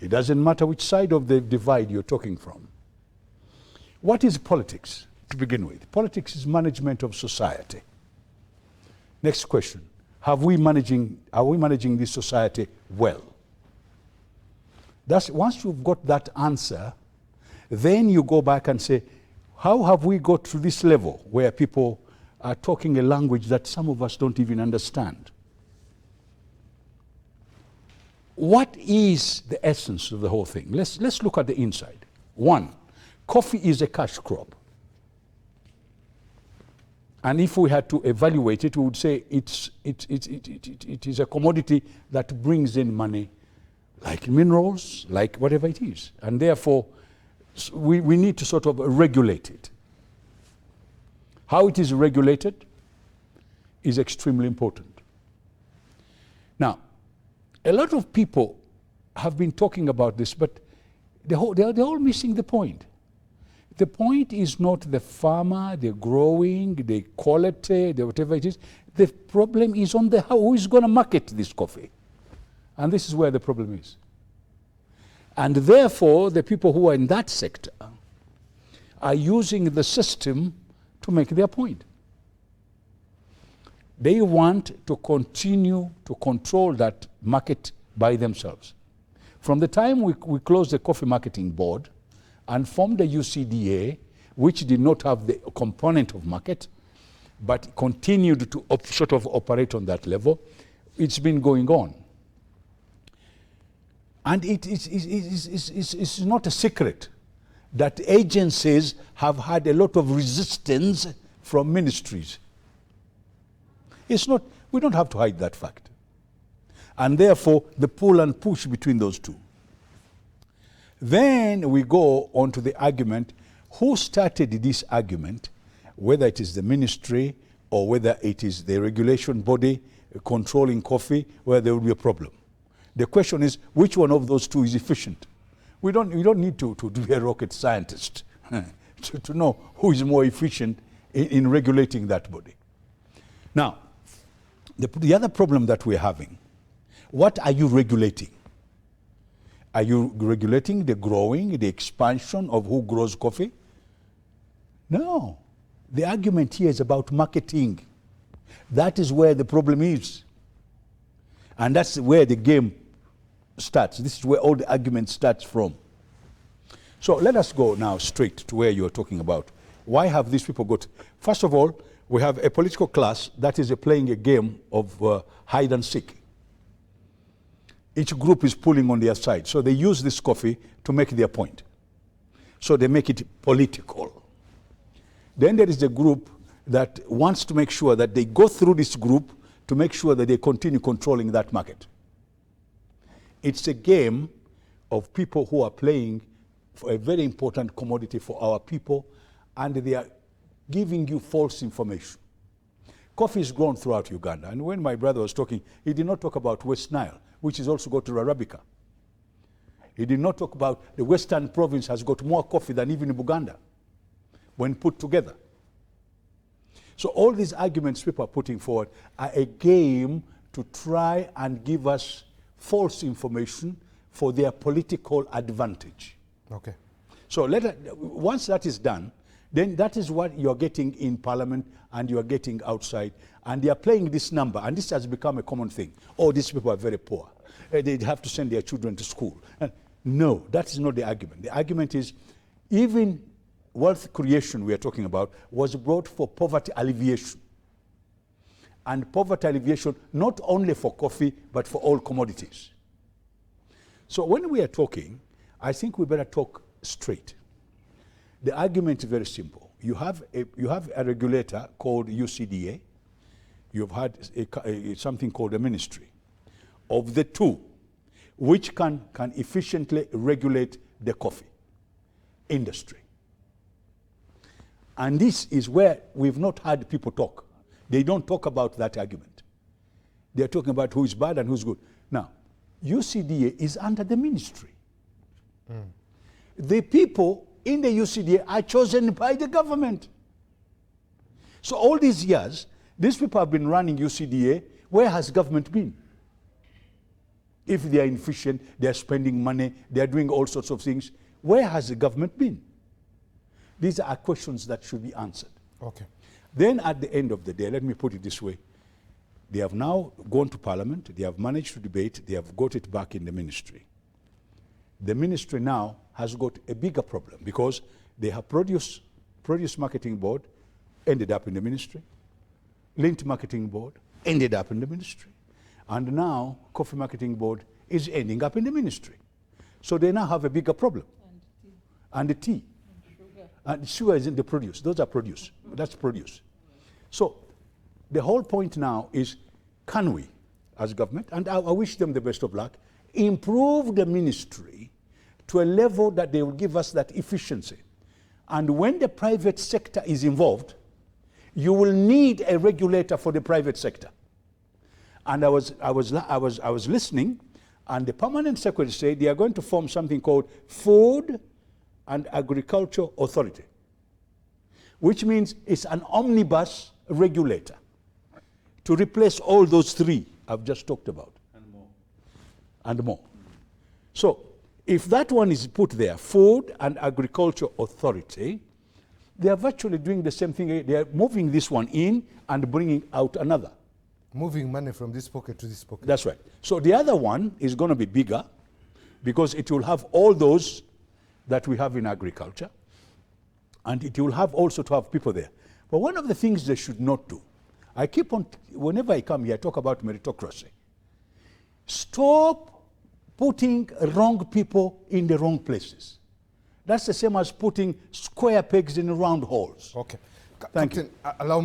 It doesn't matter which side of the divide you're talking from. What is politics, to begin with? Politics is management of society. Next question. Are we managing this society well? Once you've got that answer, then you go back and say, how have we got to this level where people are talking a language that some of us don't even understand? What is the essence of the whole thing? Let's look at the inside. One, coffee is a cash crop. And if we had to evaluate it, we would say it is a commodity that brings in money, like minerals, like whatever it is. And therefore, we need to sort of regulate it. How it is regulated is extremely important. Now, a lot of people have been talking about this, but they're all missing the point. The point is not the farmer, the growing, the quality, the whatever it is. The problem is on who is going to market this coffee. And this is where the problem is. And therefore, the people who are in that sector are using the system to make their point. They want to continue to control that market by themselves. From the time we closed the Coffee Marketing Board and formed the UCDA, which did not have the component of market, but continued to sort of operate on that level, it's been going on. And it's not a secret that agencies have had a lot of resistance from ministries. It's not, we don't have to hide that fact. And therefore, the pull and push between those two. Then we go on to the argument, who started this argument, whether it is the ministry or whether it is the regulation body controlling coffee, where there will be a problem. The question is, which one of those two is efficient? We don't need to be a rocket scientist to know who is more efficient in regulating that body. Now, the other problem that we're having, what are you regulating? Are you regulating the growing, the expansion of who grows coffee? No. The argument here is about marketing. That is where the problem is. And that's where the game starts. This is where all the argument starts from. So let us go now straight to where you're talking about. Why have these people got... First of all, we have a political class that is playing a game of hide and seek. Each group is pulling on their side. So they use this coffee to make their point. So they make it political. Then there is the group that wants to make sure that they go through this group to make sure that they continue controlling that market. It's a game of people who are playing for a very important commodity for our people, and they are giving you false information. Coffee is grown throughout Uganda, and when my brother was talking, he did not talk about West Nile, which is also got to Arabica. He did not talk about the Western province has got more coffee than even Buganda when put together. So all these arguments people are putting forward are a game to try and give us false information for their political advantage. Okay. So once that is done, then that is what you're getting in Parliament and you're getting outside. And they are playing this number, and this has become a common thing. Oh, these people are very poor. They have to send their children to school. No, that is not the argument. The argument is even wealth creation we are talking about was brought for poverty alleviation. And poverty alleviation not only for coffee, but for all commodities. So when we are talking, I think we better talk straight. The argument is very simple. You have a regulator called UCDA. You've had something called a ministry. Of the two, which can efficiently regulate the coffee industry? And this is where we've not had people talk. They don't talk about that argument. They're talking about who is bad and who's good. Now, UCDA is under the ministry. The people in the UCDA are chosen by the government. So all these years, these people have been running UCDA. Where has government been? If they are inefficient, they are spending money, they are doing all sorts of things, where has the government been? These are questions that should be answered. Okay. Then at the end of the day, let me put it this way. They have now gone to Parliament, they have managed to debate, they have got it back in the ministry. The ministry now has got a bigger problem because they have produce marketing board, ended up in the ministry. Lint marketing board, ended up in the ministry. And now coffee marketing board is ending up in the ministry. So they now have a bigger problem. And the tea. And sugar is in the produce. Those are produce. That's produce. So the whole point now is, can we, as government, and I wish them the best of luck, improve the ministry to a level that they will give us that efficiency. And when the private sector is involved, you will need a regulator for the private sector. And I was listening, and the permanent secretary said they are going to form something called Food and Agriculture Authority, which means it's an omnibus regulator to replace all those three I've just talked about. And more. And more. So if that one is put there, Food and Agriculture Authority, they are virtually doing the same thing. They are moving this one in and bringing out another. Moving money from this pocket to this pocket. That's right. So the other one is going to be bigger because it will have all those that we have in agriculture, and it will have also to have people there. But one of the things they should not do, I keep on, whenever I come here, I talk about meritocracy. Stop putting wrong people in the wrong places. That's the same as putting square pegs in round holes. Okay. Thank Captain, you. Allow